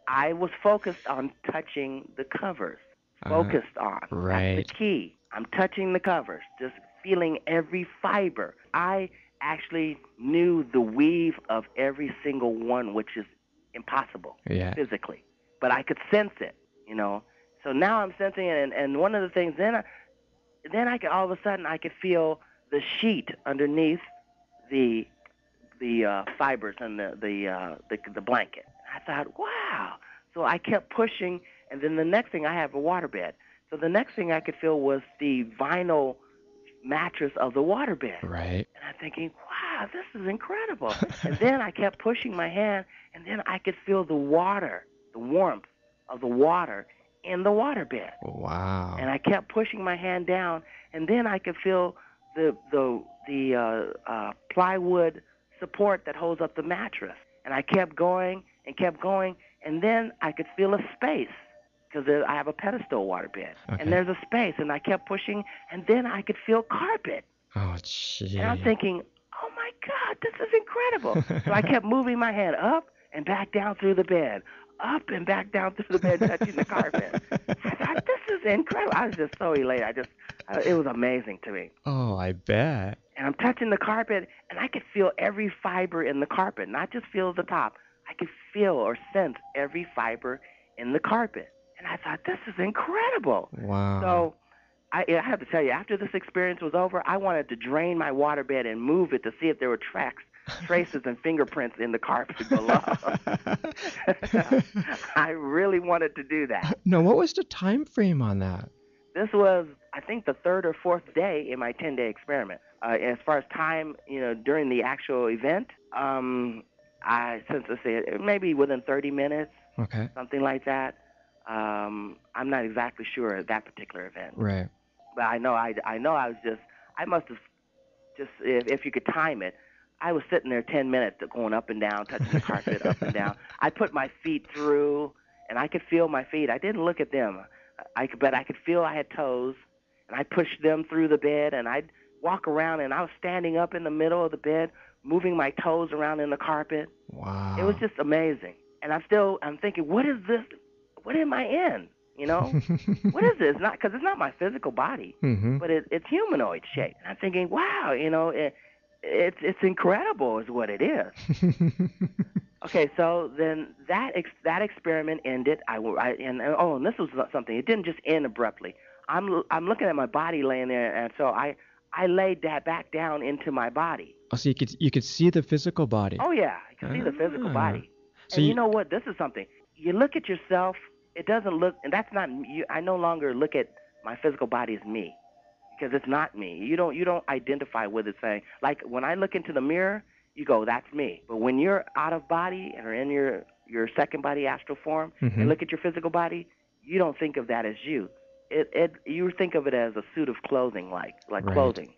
I was focused on touching the covers. Uh, Focused on. That's the right. key. I'm touching the covers, just feeling every fiber. I actually knew the weave of every single one, which is impossible Yeah. physically, but I could sense it. You know. So now I'm sensing it, and one of the things then I could all of a sudden I could feel the sheet underneath the fibers and the blanket. I thought, wow. So I kept pushing, and then the next thing I have a waterbed. So the next thing I could feel was the vinyl mattress of the waterbed. Right. And I'm thinking, wow, this is incredible. And then I kept pushing my hand, and then I could feel the water, the warmth of the water in the waterbed. And Wow. I kept pushing my hand down, and then I could feel the plywood support that holds up the mattress. And I kept going, and then I could feel a space because I have a pedestal waterbed, and Okay. there's a space, and I kept pushing, and then I could feel carpet, Oh, and I'm gee. thinking, oh my God, this is incredible. So I kept moving my hand up and back down through the bed, up and back down through the bed, touching the carpet. I thought, this is incredible. I was just so elated. It was amazing to me. Oh, I bet. And I'm touching the carpet, and I could feel every fiber in the carpet, not just feel the top. I could feel or sense every fiber in the carpet. And I thought, this is incredible. Wow. So I have to tell you, after this experience was over, I wanted to drain my waterbed and move it to see if there were traces, and fingerprints in the carpet below. I really wanted to do that. No, what was the time frame on that? This was, I think, the third or fourth day in my 10-day experiment. As far as time, during the actual event, since I say maybe within 30 minutes, Okay. something like that. I'm not exactly sure at that particular event, Right. but I know I was just, I must have just, if you could time it, I was sitting there 10 minutes going up and down, touching the carpet up and down. I put my feet through, and I could feel my feet. I didn't look at them, but I could feel I had toes, and I pushed them through the bed, and I'd walk around, and I was standing up in the middle of the bed, moving my toes around in the carpet. It was Wow. just amazing. And I'm thinking, what is this? What am I in? You know, what is this? Not because it's not my physical body, Mm-hmm. but it's humanoid shape. And I'm thinking, wow, it's incredible, is what it is. Okay, so then that experiment ended. And this was something. It didn't just end abruptly. I'm looking at my body laying there, and so I laid that back down into my body. Oh, so you could see the physical body. Oh yeah, I can see the physical Ah. body. So And you you. know what? This is something. You look at yourself. It doesn't look, and that's not you. I no longer look at my physical body as me because it's not me. You don't identify with it. Saying like when I look into the mirror, you go, that's me. But when you're out of body or in your second body astral form Mm-hmm. and look at your physical body, you don't think of that as you. You think of it as a suit of clothing, like Right. clothing,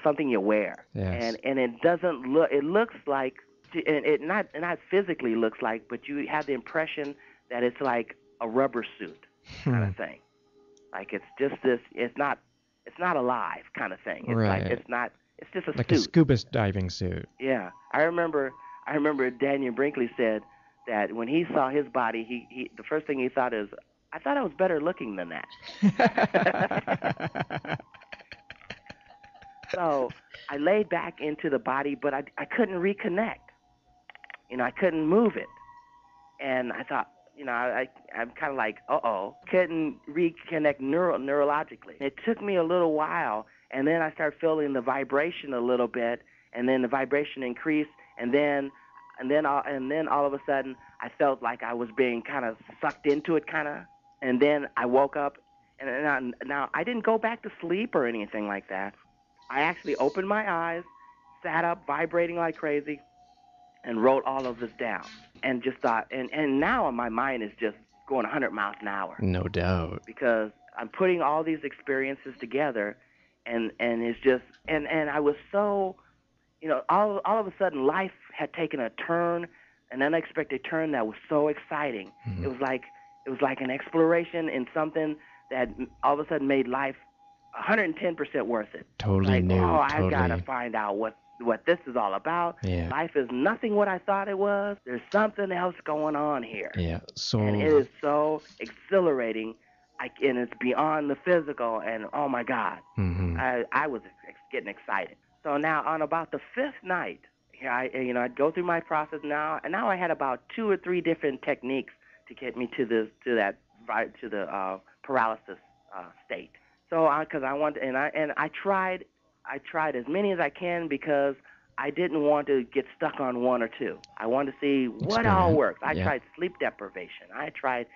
something you wear, Yes. and it doesn't look. It looks like, and it not physically looks like, but you have the impression that it's like a rubber suit kind Hmm. of thing. Like it's just this. It's not alive kind of thing. It's like Right. it's not. It's just a Like a suit. scuba diving suit. Yeah, I remember Daniel Brinkley said that when he saw his body, he the first thing he thought is, I thought I was better looking than that. So I laid back into the body, but I couldn't reconnect. I couldn't move it. And I thought, I'm kind of like, couldn't reconnect neurologically. It took me a little while, and then I started feeling the vibration a little bit, and then the vibration increased, and then all of a sudden, I felt like I was being kind of sucked into it, kind of, and then I woke up, and now I didn't go back to sleep or anything like that. I actually opened my eyes, sat up, vibrating like crazy, and wrote all of this down and just thought, and now my mind is just going 100 miles an hour No doubt. because I'm putting all these experiences together, and it's just, and I was so, all of a sudden life had taken a turn, an unexpected turn that was so exciting. Mhm. It was like an exploration in something that all of a sudden made life 110% worth it. Totally Like, oh, new. I gotta Totally. find out what this is all about. Yeah. Life is nothing what I thought it was. There's something else going on here, Yeah. and it So, is so exhilarating. And it's beyond the physical. And oh my God, hmm I was getting excited. So now on about the fifth night, here I'd go through my process now, and now I had about 2 or 3 different techniques to get me to the paralysis state. So because I want and I tried as many as I can because I didn't want to get stuck on one or two. I wanted to see what all experiment. works. I Yeah. tried sleep deprivation. I tried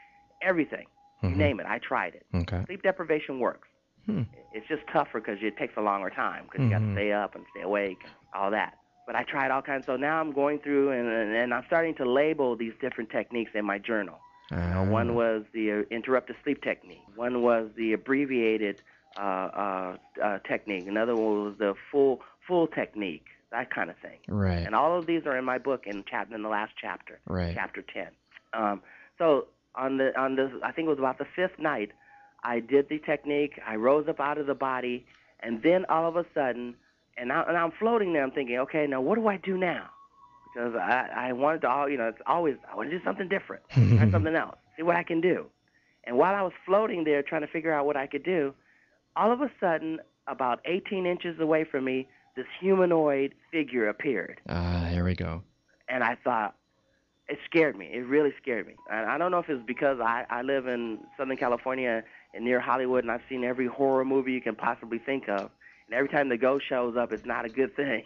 everything. You hmm name it. I tried it. Okay. Sleep deprivation works. Hmm. It's just tougher because it takes a longer time because you got to hmm stay up and stay awake and all that. But I tried all kinds. So now I'm going through and I'm starting to label these different techniques in my journal. One was the interrupted sleep technique. One was the abbreviated technique. Another one was the full technique. That kind of thing. Right. And all of these are in my book in the last chapter, Right. chapter 10. So on the I think it was about the fifth night, I did the technique. I rose up out of the body, and then all of a sudden, and I'm floating there. I'm thinking, okay, now what do I do now? Because I wanted to, it's always I want to do something different, try something else, see what I can do. And while I was floating there trying to figure out what I could do, all of a sudden, about 18 inches away from me, this humanoid figure appeared, Here we go. and I thought, it scared me. It really scared me. And I don't know if it's because I live in Southern California and near Hollywood, and I've seen every horror movie you can possibly think of. And every time the ghost shows up, it's not a good thing.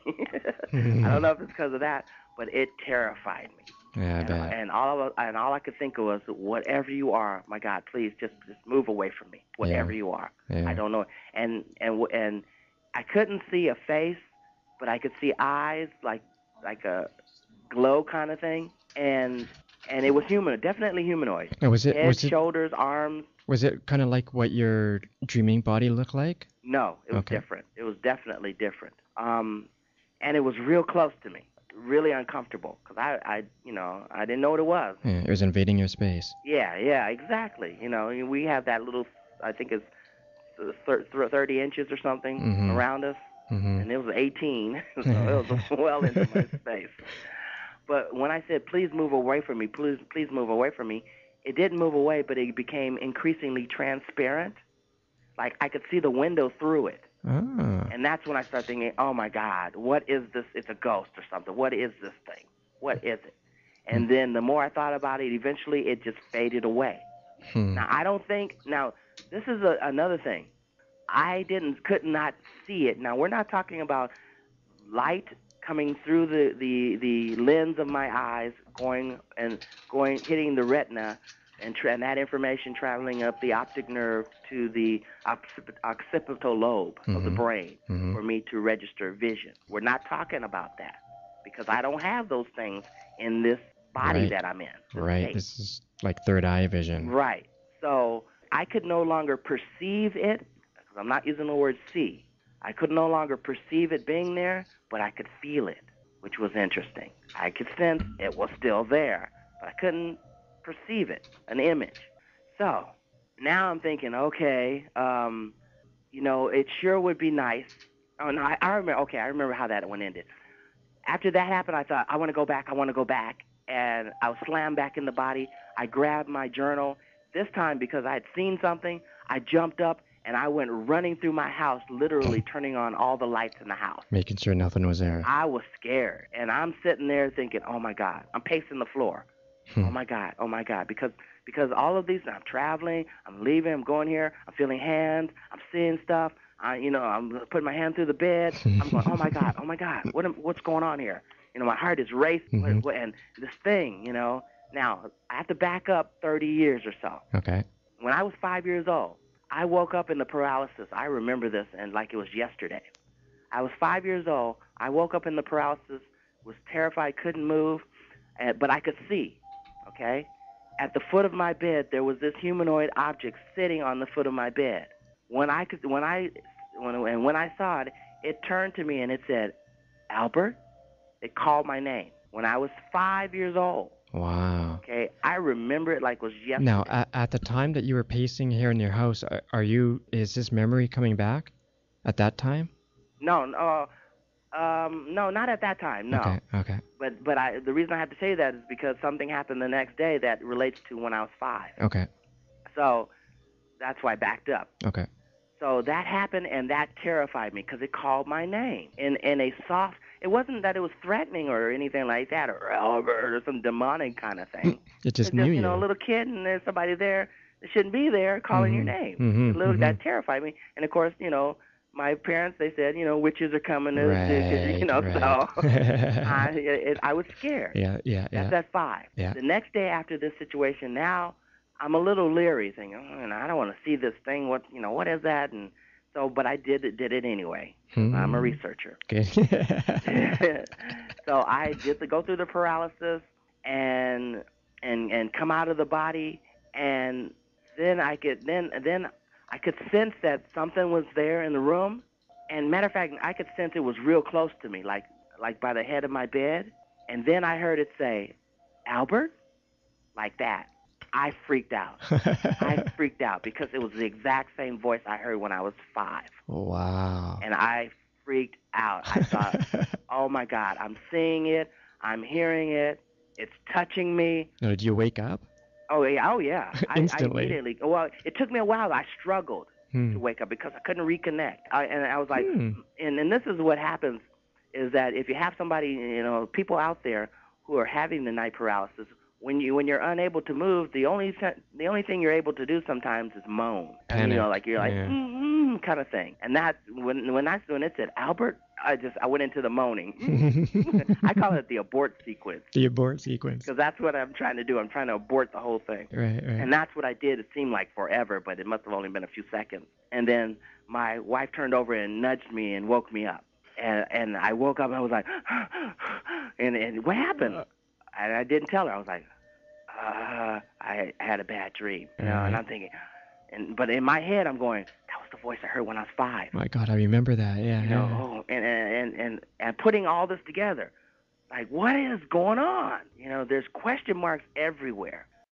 I don't know if it's because of that, but it terrified me. Yeah, I bet. And all I could think of was, whatever you are, my God, please just move away from me. Whatever you are, Yeah. I don't know. And I couldn't see a face, but I could see eyes, like a glow kind of thing, and it was human, definitely humanoid. Now, Head, shoulders, arms. was it kind of like what your dreaming body looked like? No, it was different. It was definitely different. And it was real close to me, really uncomfortable, because I didn't know what it was. Yeah, it was invading your space. Yeah, exactly. We have that little, I think it's 30 inches or something around us, and it was 18, so it was well into my space. But when I said, please move away from me, please move away from me, it didn't move away, but it became increasingly transparent. Like I could see the window through it. Ah. And that's when I started thinking, oh, my God, what is this? It's a ghost or something. What is this thing? What is it? And then the more I thought about it, eventually it just faded away. Now, I don't think – now, this is another thing. I could not see it. Now, we're not talking about light coming through the lens of my eyes, hitting the retina, and that information traveling up the optic nerve to the occipital lobe of the brain for me to register vision. We're not talking about that because I don't have those things in this body that I'm in. Right. This is like third eye vision. Right. So I could no longer perceive it, because I'm not using the word see. I could no longer perceive it being there, but I could feel it, which was interesting. I could sense it was still there, but I couldn't perceive it, an image. So now I'm thinking, okay, it sure would be nice. Oh, no, I remember. Okay, I remember how that one ended. After that happened, I thought, I want to go back. And I was slammed back in the body. I grabbed my journal. This time, because I had seen something, I jumped up and I went running through my house, literally turning on all the lights in the house. Making sure nothing was there. I was scared. And I'm sitting there thinking, oh, my God. I'm pacing the floor. Oh, my God. Because all of these, I'm traveling, I'm leaving, I'm going here, I'm feeling hands, I'm seeing stuff. I'm putting my hand through the bed. I'm going, oh, my God, what's going on here? My heart is racing. And this thing, Now, I have to back up 30 years or so. Okay. When I was 5 years old, I woke up in the paralysis. I remember this and like it was yesterday. I was 5 years old. I woke up in the paralysis, was terrified, couldn't move, but I could see, okay? At the foot of my bed, there was this humanoid object sitting on the foot of my bed. When I saw it, it turned to me and it said, Albert? It called my name when I was 5 years old. Wow. Okay, I remember it like it was yesterday. Now, at the time that you were pacing here in your house, is this memory coming back at that time? No, no, not at that time. No, Okay, okay, but the reason I have to say that is because something happened the next day that relates to when I was 5. okay, So that's why I backed up. okay. So that happened, and that terrified me because it called my name in a soft. It wasn't that it was threatening or anything like that, or Albert or some demonic kind of thing. It just It's knew just you. a little kid, and there's somebody there that shouldn't be there calling your name. That terrified me, and of course, my parents, they said, witches are coming to, Right, so right. I was scared. Yeah, yeah, That's yeah, at 5. yeah. The next day after this situation, now I'm a little leery, thinking, I don't want to see this thing. What is that? And so, but I did it anyway. I'm a researcher. Good. So I did go through the paralysis and come out of the body, and then I could sense that something was there in the room. And matter of fact, I could sense it was real close to me, like by the head of my bed. And then I heard it say, Albert, like that. I freaked out. I freaked out because it was the exact same voice I heard when I was 5. Wow. And I freaked out. I thought, oh my God, I'm seeing it. I'm hearing it. It's touching me. Now, did you wake up? Oh, yeah. Instantly. I immediately. Well, it took me a while. I struggled to wake up because I couldn't reconnect. And I was like, and this is what happens is that if you have somebody, people out there who are having the night paralysis, when you're unable to move, the only thing you're able to do sometimes is moan. Panic. And you're like kind of thing. And that's when it said Albert, I went into the moaning. I call it the abort sequence. The abort sequence. Because that's what I'm trying to do. I'm trying to abort the whole thing. Right. And that's what I did. It seemed like forever, but it must have only been a few seconds. And then my wife turned over and nudged me and woke me up. And I woke up and I was like, and what happened? And I didn't tell her. I was like, I had a bad dream, and I'm thinking, but in my head I'm going, that was the voice I heard when I was 5. My God, I remember that. Yeah. And putting all this together, like what is going on? There's question marks everywhere.